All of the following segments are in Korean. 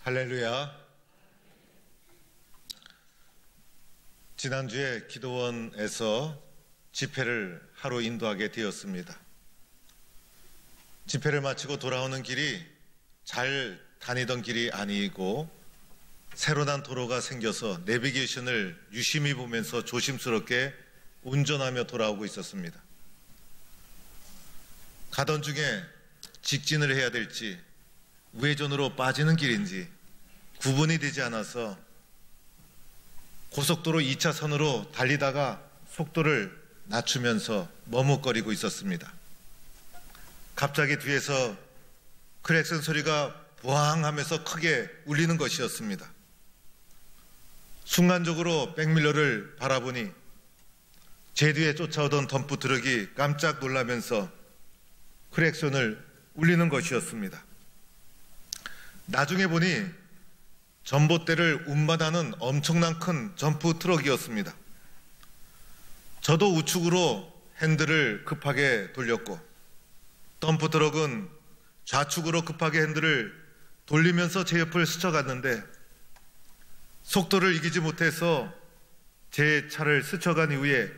할렐루야. 지난주에 기도원에서 집회를 하루 인도하게 되었습니다. 집회를 마치고 돌아오는 길이 잘 다니던 길이 아니고 새로 난 도로가 생겨서 내비게이션을 유심히 보면서 조심스럽게 운전하며 돌아오고 있었습니다. 가던 중에 직진을 해야 될지 우회전으로 빠지는 길인지 구분이 되지 않아서 고속도로 2차선으로 달리다가 속도를 낮추면서 머뭇거리고 있었습니다. 갑자기 뒤에서 클락슨 소리가 부앙 하면서 크게 울리는 것이었습니다. 순간적으로 백밀러를 바라보니 제 뒤에 쫓아오던 덤프 트럭이 깜짝 놀라면서 클락슨을 울리는 것이었습니다. 나중에 보니 전봇대를 운반하는 엄청난 큰 덤프 트럭이었습니다. 저도 우측으로 핸들을 급하게 돌렸고 덤프 트럭은 좌측으로 급하게 핸들을 돌리면서 제 옆을 스쳐갔는데 속도를 이기지 못해서 제 차를 스쳐간 이후에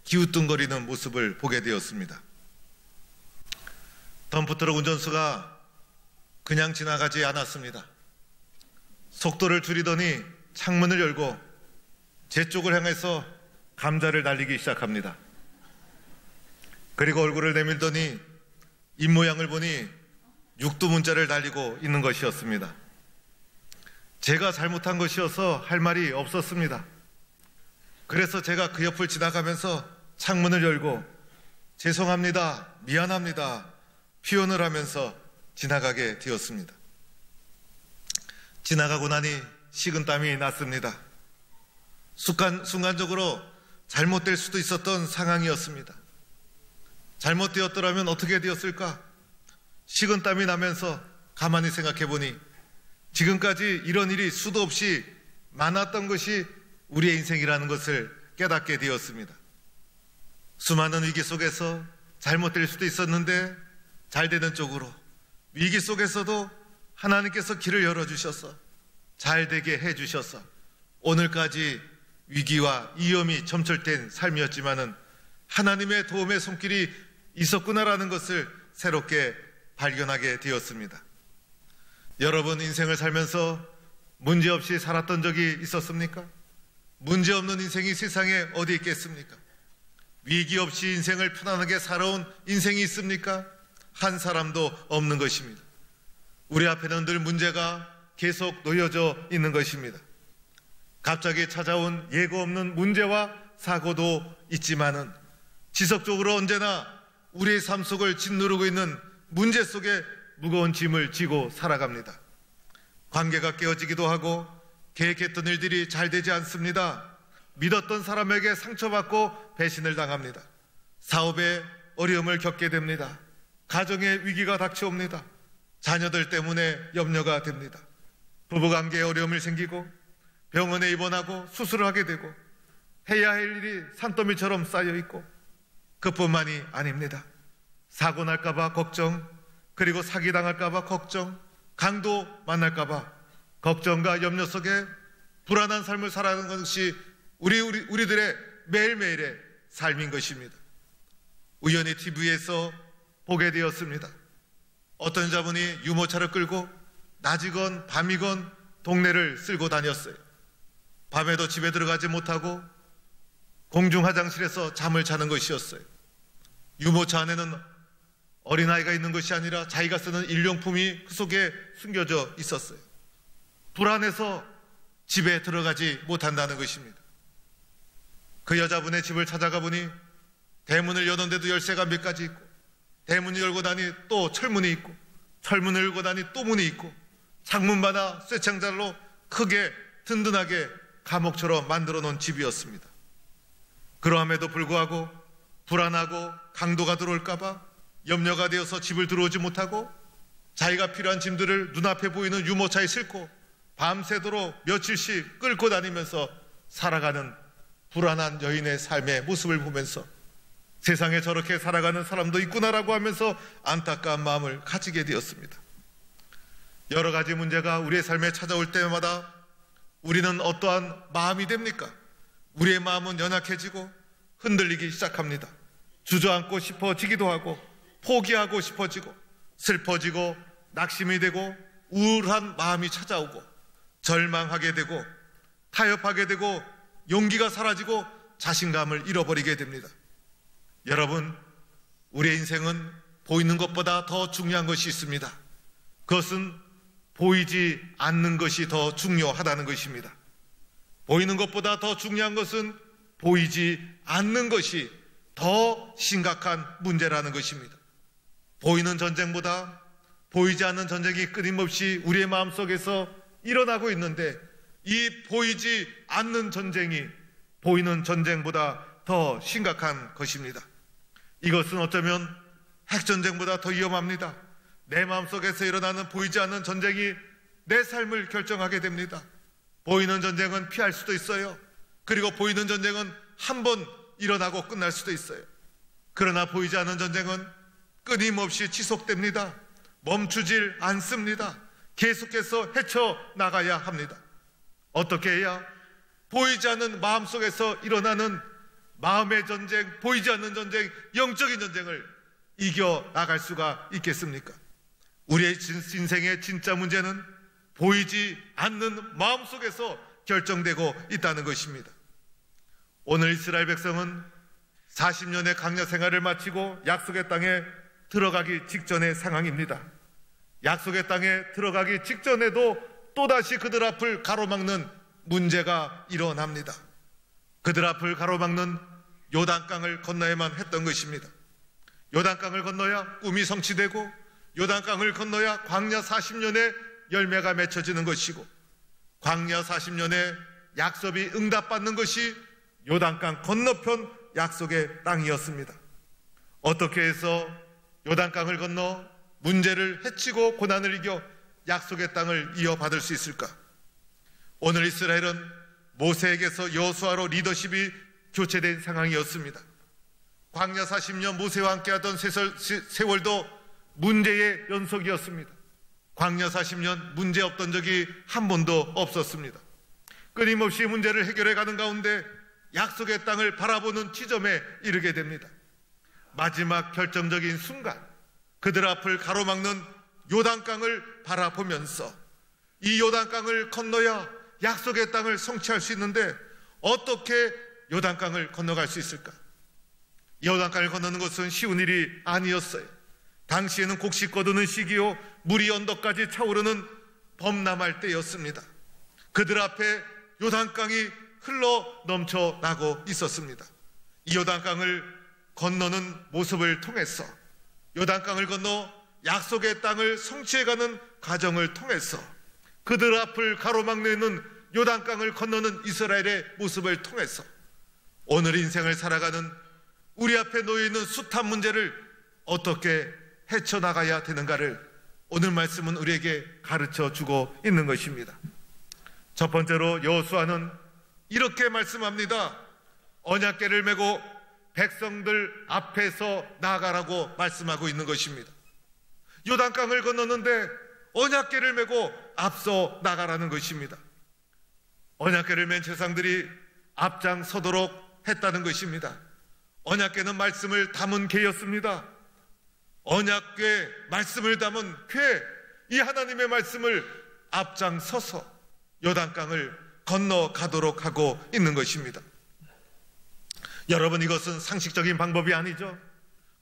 기우뚱거리는 모습을 보게 되었습니다. 덤프 트럭 운전수가 그냥 지나가지 않았습니다. 속도를 줄이더니 창문을 열고 제 쪽을 향해서 감자를 날리기 시작합니다. 그리고 얼굴을 내밀더니 입모양을 보니 육두문자를 날리고 있는 것이었습니다. 제가 잘못한 것이어서 할 말이 없었습니다. 그래서 제가 그 옆을 지나가면서 창문을 열고 죄송합니다, 미안합니다 표현을 하면서 지나가게 되었습니다. 지나가고 나니 식은땀이 났습니다. 순간적으로 잘못될 수도 있었던 상황이었습니다. 잘못되었더라면 어떻게 되었을까? 식은땀이 나면서 가만히 생각해보니 지금까지 이런 일이 수도 없이 많았던 것이 우리의 인생이라는 것을 깨닫게 되었습니다. 수많은 위기 속에서 잘못될 수도 있었는데 잘 되는 쪽으로, 위기 속에서도 하나님께서 길을 열어주셔서 잘 되게 해주셔서 오늘까지 위기와 위험이 점철된 삶이었지만은 하나님의 도움의 손길이 있었구나라는 것을 새롭게 발견하게 되었습니다. 여러분 인생을 살면서 문제없이 살았던 적이 있었습니까? 문제없는 인생이 세상에 어디 있겠습니까? 위기 없이 인생을 편안하게 살아온 인생이 있습니까? 한 사람도 없는 것입니다. 우리 앞에는 늘 문제가 계속 놓여져 있는 것입니다. 갑자기 찾아온 예고 없는 문제와 사고도 있지만은 지속적으로 언제나 우리의 삶 속을 짓누르고 있는 문제 속에 무거운 짐을 지고 살아갑니다. 관계가 깨어지기도 하고 계획했던 일들이 잘 되지 않습니다. 믿었던 사람에게 상처받고 배신을 당합니다. 사업에 어려움을 겪게 됩니다. 가정에 위기가 닥쳐옵니다. 자녀들 때문에 염려가 됩니다. 부부관계에 어려움이 생기고 병원에 입원하고 수술을 하게 되고 해야 할 일이 산더미처럼 쌓여있고 그뿐만이 아닙니다. 사고 날까봐 걱정, 그리고 사기당할까봐 걱정, 강도 만날까봐 걱정과 염려 속에 불안한 삶을 살아가는 것이 우리들의 매일매일의 삶인 것입니다. 우연히 TV에서 보게 되었습니다. 어떤 여자분이 유모차를 끌고 낮이건 밤이건 동네를 쓸고 다녔어요. 밤에도 집에 들어가지 못하고 공중 화장실에서 잠을 자는 것이었어요. 유모차 안에는 어린아이가 있는 것이 아니라 자기가 쓰는 일용품이 그 속에 숨겨져 있었어요. 불안해서 집에 들어가지 못한다는 것입니다. 그 여자분의 집을 찾아가 보니 대문을 여는데도 열쇠가 몇 가지 있고 대문을 열고 나니 또 철문이 있고 철문을 열고 나니 또 문이 있고 창문마다 쇠창살로 크게 든든하게 감옥처럼 만들어 놓은 집이었습니다. 그러함에도 불구하고 불안하고 강도가 들어올까봐 염려가 되어서 집을 들어오지 못하고 자기가 필요한 짐들을 눈앞에 보이는 유모차에 싣고 밤새도록 며칠씩 끌고 다니면서 살아가는 불안한 여인의 삶의 모습을 보면서 세상에 저렇게 살아가는 사람도 있구나라고 하면서 안타까운 마음을 가지게 되었습니다. 여러 가지 문제가 우리의 삶에 찾아올 때마다 우리는 어떠한 마음이 됩니까? 우리의 마음은 연약해지고 흔들리기 시작합니다. 주저앉고 싶어지기도 하고 포기하고 싶어지고 슬퍼지고 낙심이 되고 우울한 마음이 찾아오고 절망하게 되고 타협하게 되고 용기가 사라지고 자신감을 잃어버리게 됩니다. 여러분, 우리의 인생은 보이는 것보다 더 중요한 것이 있습니다. 그것은 보이지 않는 것이 더 중요하다는 것입니다. 보이는 것보다 더 중요한 것은 보이지 않는 것이 더 심각한 문제라는 것입니다. 보이는 전쟁보다 보이지 않는 전쟁이 끊임없이 우리의 마음속에서 일어나고 있는데, 이 보이지 않는 전쟁이 보이는 전쟁보다 더 심각한 것입니다. 이것은 어쩌면 핵전쟁보다 더 위험합니다. 내 마음속에서 일어나는 보이지 않는 전쟁이 내 삶을 결정하게 됩니다. 보이는 전쟁은 피할 수도 있어요. 그리고 보이는 전쟁은 한 번 일어나고 끝날 수도 있어요. 그러나 보이지 않는 전쟁은 끊임없이 지속됩니다. 멈추질 않습니다. 계속해서 헤쳐나가야 합니다. 어떻게 해야 보이지 않는 마음속에서 일어나는 마음의 전쟁, 보이지 않는 전쟁, 영적인 전쟁을 이겨나갈 수가 있겠습니까? 우리의 인생의 진짜 문제는 보이지 않는 마음속에서 결정되고 있다는 것입니다. 오늘 이스라엘 백성은 40년의 광야 생활을 마치고 약속의 땅에 들어가기 직전의 상황입니다. 약속의 땅에 들어가기 직전에도 또다시 그들 앞을 가로막는 문제가 일어납니다. 그들 앞을 가로막는 요단강을 건너야만 했던 것입니다. 요단강을 건너야 꿈이 성취되고 요단강을 건너야 광야 40년의 열매가 맺혀지는 것이고 광야 40년의 약속이 응답받는 것이 요단강 건너편 약속의 땅이었습니다. 어떻게 해서 요단강을 건너 문제를 헤치고 고난을 이겨 약속의 땅을 이어받을 수 있을까? 오늘 이스라엘은 모세에게서 여호수아로 리더십이 교체된 상황이었습니다. 광야 40년 모세와 함께하던 세월도 문제의 연속이었습니다. 광야 40년 문제 없던 적이 한 번도 없었습니다. 끊임없이 문제를 해결해 가는 가운데 약속의 땅을 바라보는 지점에 이르게 됩니다. 마지막 결정적인 순간 그들 앞을 가로막는 요단강을 바라보면서 이 요단강을 건너야 약속의 땅을 성취할 수 있는데 어떻게 요단강을 건너갈 수 있을까? 요단강을 건너는 것은 쉬운 일이 아니었어요. 당시에는 곡식 거두는 시기요 물이 언덕까지 차오르는 범람할 때였습니다. 그들 앞에 요단강이 흘러 넘쳐나고 있었습니다. 이 요단강을 건너는 모습을 통해서 요단강을 건너 약속의 땅을 성취해가는 과정을 통해서 그들 앞을 가로막는 요단강을 건너는 이스라엘의 모습을 통해서 오늘 인생을 살아가는 우리 앞에 놓여있는 숱한 문제를 어떻게 헤쳐나가야 되는가를 오늘 말씀은 우리에게 가르쳐주고 있는 것입니다. 첫 번째로 여호수아는 이렇게 말씀합니다. 언약궤를 메고 백성들 앞에서 나아가라고 말씀하고 있는 것입니다. 요단강을 건너는데 언약궤를 메고 앞서 나가라는 것입니다. 언약궤를 맨 제사장들이 앞장서도록 했다는 것입니다. 언약궤는 말씀을 담은 궤였습니다. 언약궤 말씀을 담은 궤, 이 하나님의 말씀을 앞장서서 요단강을 건너가도록 하고 있는 것입니다. 여러분, 이것은 상식적인 방법이 아니죠.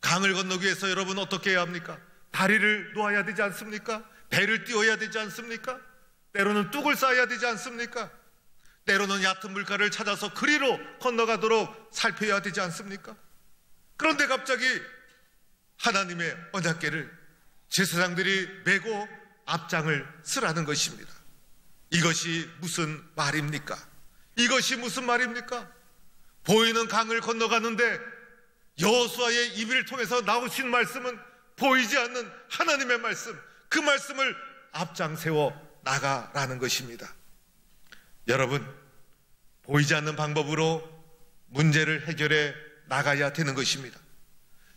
강을 건너기 위해서 여러분 어떻게 해야 합니까? 다리를 놓아야 되지 않습니까? 배를 띄워야 되지 않습니까? 때로는 뚝을 쌓아야 되지 않습니까? 때로는 얕은 물가를 찾아서 그리로 건너가도록 살펴야 되지 않습니까? 그런데 갑자기 하나님의 언약궤를 제사장들이 메고 앞장을 서라는 것입니다. 이것이 무슨 말입니까? 이것이 무슨 말입니까? 보이는 강을 건너가는데 여호수아의 입을 통해서 나오신 말씀은 보이지 않는 하나님의 말씀, 그 말씀을 앞장 세워 나가라는 것입니다. 여러분, 보이지 않는 방법으로 문제를 해결해 나가야 되는 것입니다.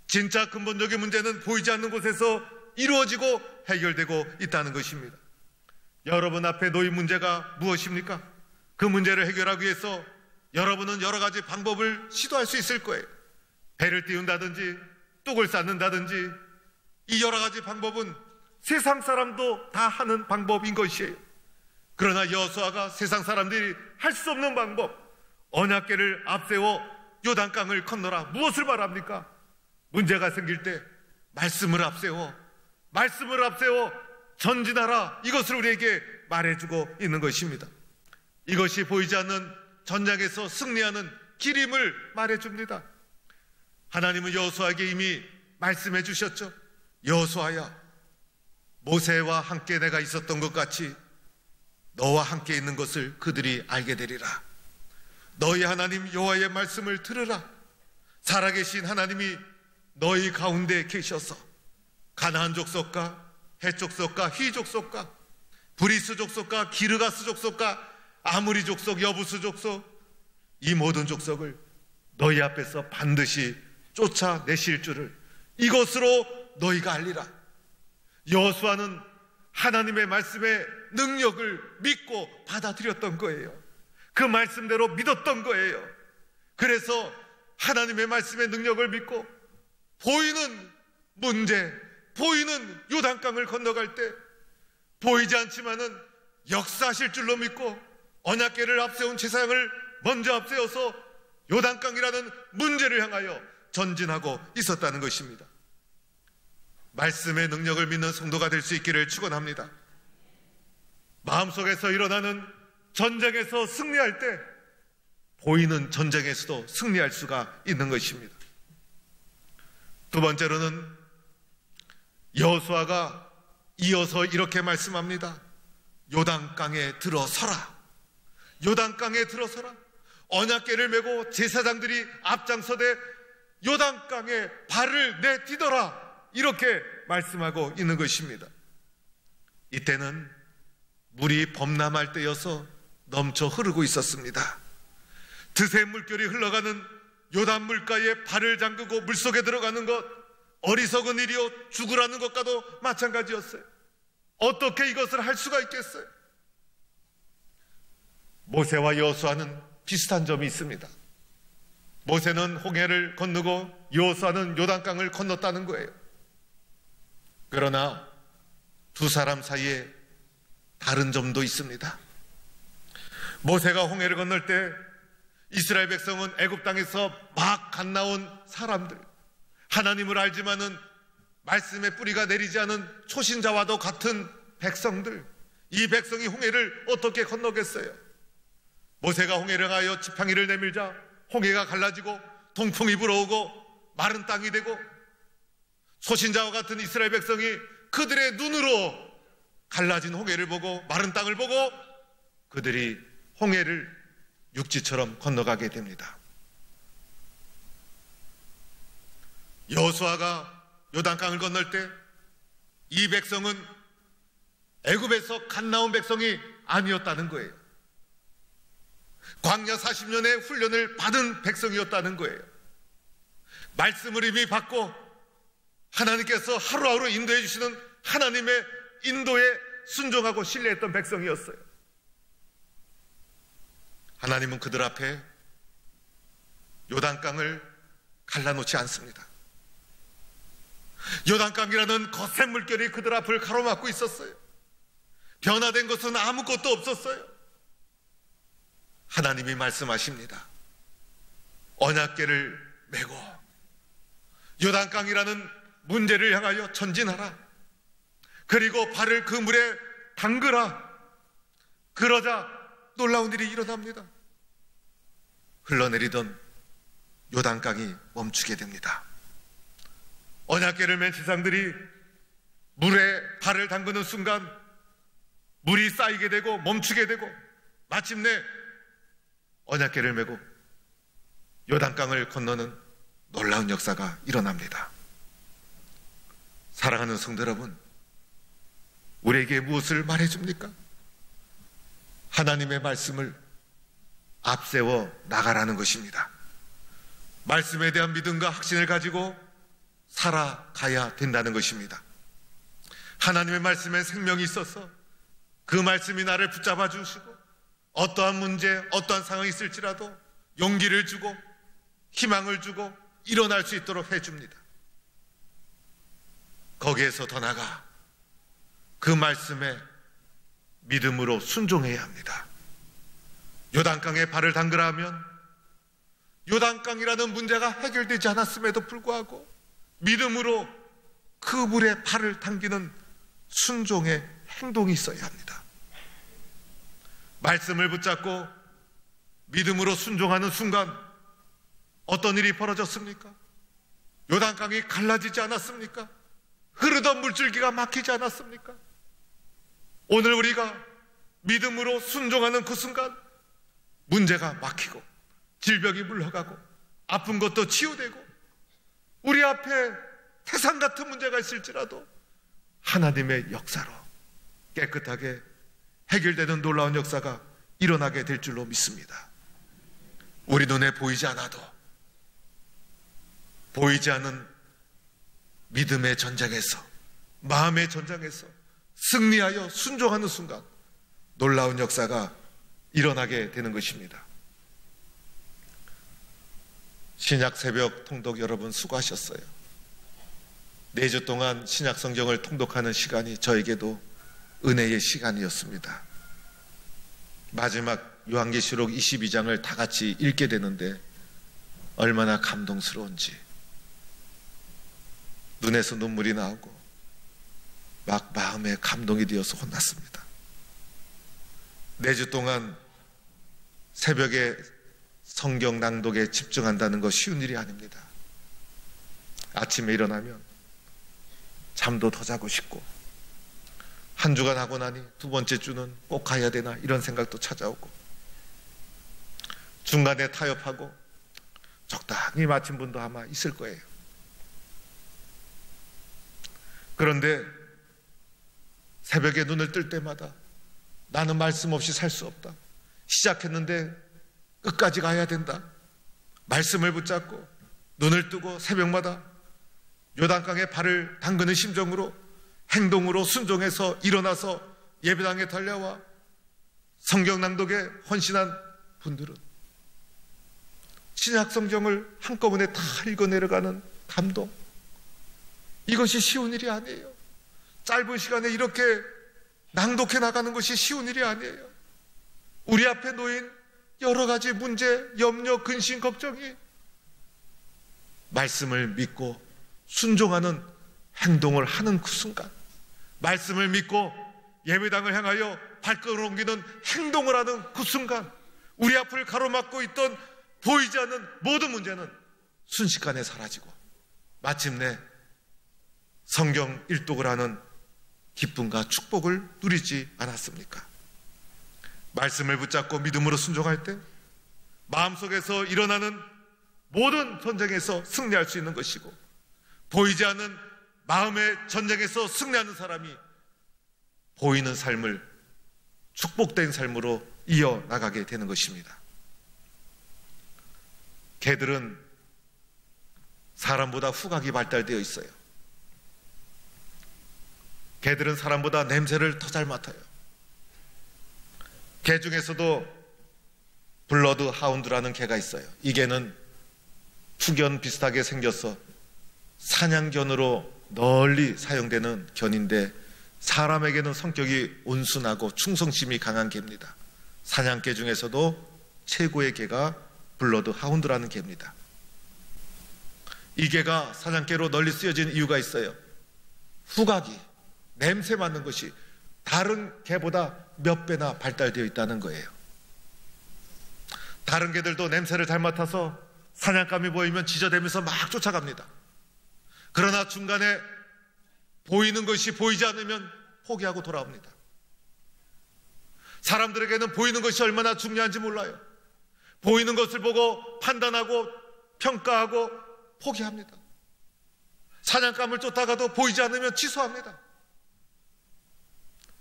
진짜 근본적인 문제는 보이지 않는 곳에서 이루어지고 해결되고 있다는 것입니다. 여러분 앞에 놓인 문제가 무엇입니까? 그 문제를 해결하기 위해서 여러분은 여러 가지 방법을 시도할 수 있을 거예요. 배를 띄운다든지 뚝을 쌓는다든지, 이 여러 가지 방법은 세상 사람도 다 하는 방법인 것이에요. 그러나 여호수아가 세상 사람들이 할 수 없는 방법, 언약궤를 앞세워 요단강을 건너라. 무엇을 말합니까? 문제가 생길 때 말씀을 앞세워 전진하라. 이것을 우리에게 말해주고 있는 것입니다. 이것이 보이지 않는 전장에서 승리하는 길임을 말해줍니다. 하나님은 여호수아에게 이미 말씀해 주셨죠. 여호수아야, 모세와 함께 내가 있었던 것 같이 너와 함께 있는 것을 그들이 알게 되리라. 너희 하나님 여호와의 말씀을 들으라. 살아계신 하나님이 너희 가운데 계셔서 가나안 족속과 헷 족속과 히 족속과 브리스 족속과 기르가스 족속과 아무리 족속, 여부스 족속, 이 모든 족속을 너희 앞에서 반드시 쫓아내실 줄을 이것으로 너희가 알리라. 여호수아는 하나님의 말씀의 능력을 믿고 받아들였던 거예요. 그 말씀대로 믿었던 거예요. 그래서 하나님의 말씀의 능력을 믿고 보이는 문제, 보이는 요단강을 건너갈 때 보이지 않지만은 역사하실 줄로 믿고 언약궤를 앞세운 제사장을 먼저 앞세워서 요단강이라는 문제를 향하여 전진하고 있었다는 것입니다. 말씀의 능력을 믿는 성도가 될 수 있기를 축원합니다. 마음속에서 일어나는 전쟁에서 승리할 때 보이는 전쟁에서도 승리할 수가 있는 것입니다. 두 번째로는 여호수아가 이어서 이렇게 말씀합니다. 요단강에 들어서라. 요단강에 들어서라. 언약궤를 메고 제사장들이 앞장서되 요단강에 발을 내디뎌라. 이렇게 말씀하고 있는 것입니다. 이때는 물이 범람할 때여서 넘쳐 흐르고 있었습니다. 드세 물결이 흘러가는 요단 물가에 발을 잠그고 물속에 들어가는 것, 어리석은 일이요 죽으라는 것과도 마찬가지였어요. 어떻게 이것을 할 수가 있겠어요? 모세와 여호수아는 비슷한 점이 있습니다. 모세는 홍해를 건너고 여호수아는 요단강을 건넜다는 거예요. 그러나 두 사람 사이에 다른 점도 있습니다. 모세가 홍해를 건널 때 이스라엘 백성은 애굽 땅에서 막 갓 나온 사람들, 하나님을 알지만은 말씀의 뿌리가 내리지 않은 초신자와도 같은 백성들, 이 백성이 홍해를 어떻게 건너겠어요? 모세가 홍해를 하여 지팡이를 내밀자 홍해가 갈라지고 동풍이 불어오고 마른 땅이 되고 초신자와 같은 이스라엘 백성이 그들의 눈으로 갈라진 홍해를 보고 마른 땅을 보고 그들이 홍해를 육지처럼 건너가게 됩니다. 여호수아가 요단강을 건널 때 이 백성은 애굽에서 갓 나온 백성이 아니었다는 거예요. 광야 40년의 훈련을 받은 백성이었다는 거예요. 말씀을 이미 받고 하나님께서 하루하루 인도해 주시는 하나님의 인도에 순종하고 신뢰했던 백성이었어요. 하나님은 그들 앞에 요단강을 갈라놓지 않습니다. 요단강이라는 거센 물결이 그들 앞을 가로막고 있었어요. 변화된 것은 아무것도 없었어요. 하나님이 말씀하십니다. 언약궤를 메고 요단강이라는 문제를 향하여 전진하라. 그리고 발을 그 물에 담그라. 그러자 놀라운 일이 일어납니다. 흘러내리던 요단강이 멈추게 됩니다. 언약궤를 맨 제사장들이 물에 발을 담그는 순간 물이 쌓이게 되고 멈추게 되고 마침내 언약궤를 메고 요단강을 건너는 놀라운 역사가 일어납니다. 사랑하는 성도 여러분, 우리에게 무엇을 말해줍니까? 하나님의 말씀을 앞세워 나가라는 것입니다. 말씀에 대한 믿음과 확신을 가지고 살아가야 된다는 것입니다. 하나님의 말씀에 생명이 있어서 그 말씀이 나를 붙잡아 주시고 어떠한 문제, 어떠한 상황이 있을지라도 용기를 주고 희망을 주고 일어날 수 있도록 해줍니다. 거기에서 더 나아가 그 말씀에 믿음으로 순종해야 합니다. 요단강에 발을 담그라 하면 요단강이라는 문제가 해결되지 않았음에도 불구하고 믿음으로 그 물에 발을 당기는 순종의 행동이 있어야 합니다. 말씀을 붙잡고 믿음으로 순종하는 순간 어떤 일이 벌어졌습니까? 요단강이 갈라지지 않았습니까? 흐르던 물줄기가 막히지 않았습니까? 오늘 우리가 믿음으로 순종하는 그 순간 문제가 막히고 질병이 물러가고 아픈 것도 치유되고 우리 앞에 태산 같은 문제가 있을지라도 하나님의 역사로 깨끗하게 해결되는 놀라운 역사가 일어나게 될 줄로 믿습니다. 우리 눈에 보이지 않아도 보이지 않은 믿음의 전쟁에서, 마음의 전쟁에서 승리하여 순종하는 순간 놀라운 역사가 일어나게 되는 것입니다. 신약 새벽 통독 여러분 수고하셨어요. 4주 동안 신약 성경을 통독하는 시간이 저에게도 은혜의 시간이었습니다. 마지막 요한계시록 22장을 다 같이 읽게 되는데 얼마나 감동스러운지 눈에서 눈물이 나오고 막 마음에 감동이 되어서 혼났습니다. 4주 동안 새벽에 성경 낭독에 집중한다는 거 쉬운 일이 아닙니다. 아침에 일어나면 잠도 더 자고 싶고 한 주간 하고 나니 두 번째 주는 꼭 가야 되나 이런 생각도 찾아오고 중간에 타협하고 적당히 마친 분도 아마 있을 거예요. 그런데 새벽에 눈을 뜰 때마다 나는 말씀 없이 살 수 없다. 시작했는데 끝까지 가야 된다. 말씀을 붙잡고 눈을 뜨고 새벽마다 요단강에 발을 담그는 심정으로 행동으로 순종해서 일어나서 예배당에 달려와 성경 낭독에 헌신한 분들은 신약 성경을 한꺼번에 다 읽어 내려가는 감동, 이것이 쉬운 일이 아니에요. 짧은 시간에 이렇게 낭독해 나가는 것이 쉬운 일이 아니에요. 우리 앞에 놓인 여러 가지 문제, 염려, 근심, 걱정이 말씀을 믿고 순종하는 행동을 하는 그 순간, 말씀을 믿고 예배당을 향하여 발걸음을 옮기는 행동을 하는 그 순간, 우리 앞을 가로막고 있던 보이지 않는 모든 문제는 순식간에 사라지고 마침내 성경 일독을 하는 기쁨과 축복을 누리지 않았습니까? 말씀을 붙잡고 믿음으로 순종할 때 마음속에서 일어나는 모든 전쟁에서 승리할 수 있는 것이고, 보이지 않는 마음의 전쟁에서 승리하는 사람이 보이는 삶을 축복된 삶으로 이어나가게 되는 것입니다. 개들은 사람보다 후각이 발달되어 있어요. 개들은 사람보다 냄새를 더 잘 맡아요. 개 중에서도 블러드 하운드라는 개가 있어요. 이 개는 투견 비슷하게 생겨서 사냥견으로 널리 사용되는 견인데 사람에게는 성격이 온순하고 충성심이 강한 개입니다. 사냥개 중에서도 최고의 개가 블러드 하운드라는 개입니다. 이 개가 사냥개로 널리 쓰여진 이유가 있어요. 후각이, 냄새 맡는 것이 다른 개보다 몇 배나 발달되어 있다는 거예요. 다른 개들도 냄새를 잘 맡아서 사냥감이 보이면 지저대면서 막 쫓아갑니다. 그러나 중간에 보이는 것이 보이지 않으면 포기하고 돌아옵니다. 사람들에게는 보이는 것이 얼마나 중요한지 몰라요. 보이는 것을 보고 판단하고 평가하고 포기합니다. 사냥감을 쫓다가도 보이지 않으면 취소합니다.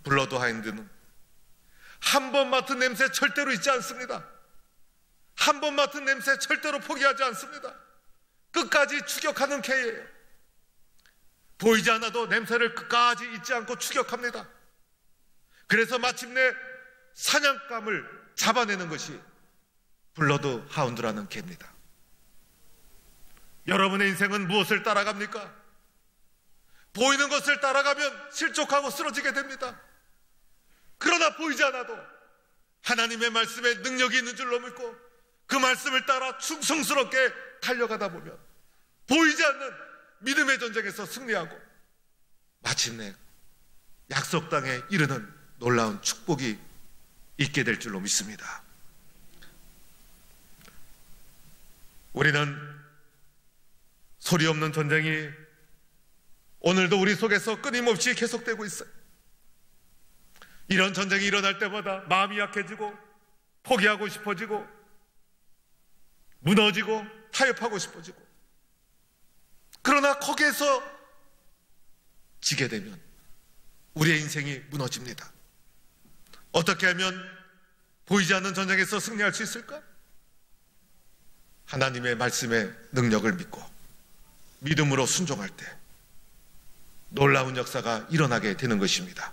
블러드 하운드는 한 번 맡은 냄새 절대로 잊지 않습니다. 한 번 맡은 냄새 절대로 포기하지 않습니다. 끝까지 추격하는 개예요. 보이지 않아도 냄새를 끝까지 잊지 않고 추격합니다. 그래서 마침내 사냥감을 잡아내는 것이 블러드 하운드라는 개입니다. 여러분의 인생은 무엇을 따라갑니까? 보이는 것을 따라가면 실족하고 쓰러지게 됩니다. 그러나 보이지 않아도 하나님의 말씀에 능력이 있는 줄로 믿고 그 말씀을 따라 충성스럽게 달려가다 보면 보이지 않는 믿음의 전쟁에서 승리하고 마침내 약속 땅에 이르는 놀라운 축복이 있게 될 줄로 믿습니다. 우리는 소리 없는 전쟁이 오늘도 우리 속에서 끊임없이 계속되고 있어요. 이런 전쟁이 일어날 때마다 마음이 약해지고 포기하고 싶어지고 무너지고 타협하고 싶어지고, 그러나 거기에서 지게 되면 우리의 인생이 무너집니다. 어떻게 하면 보이지 않는 전쟁에서 승리할 수 있을까? 하나님의 말씀의 능력을 믿고 믿음으로 순종할 때 놀라운 역사가 일어나게 되는 것입니다.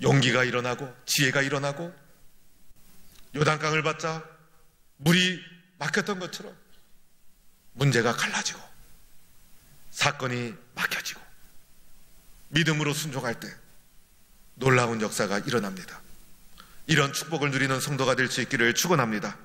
용기가 일어나고 지혜가 일어나고 요단강을 받자 물이 막혔던 것처럼 문제가 갈라지고 사건이 막혀지고 믿음으로 순종할 때 놀라운 역사가 일어납니다. 이런 축복을 누리는 성도가 될 수 있기를 축원합니다.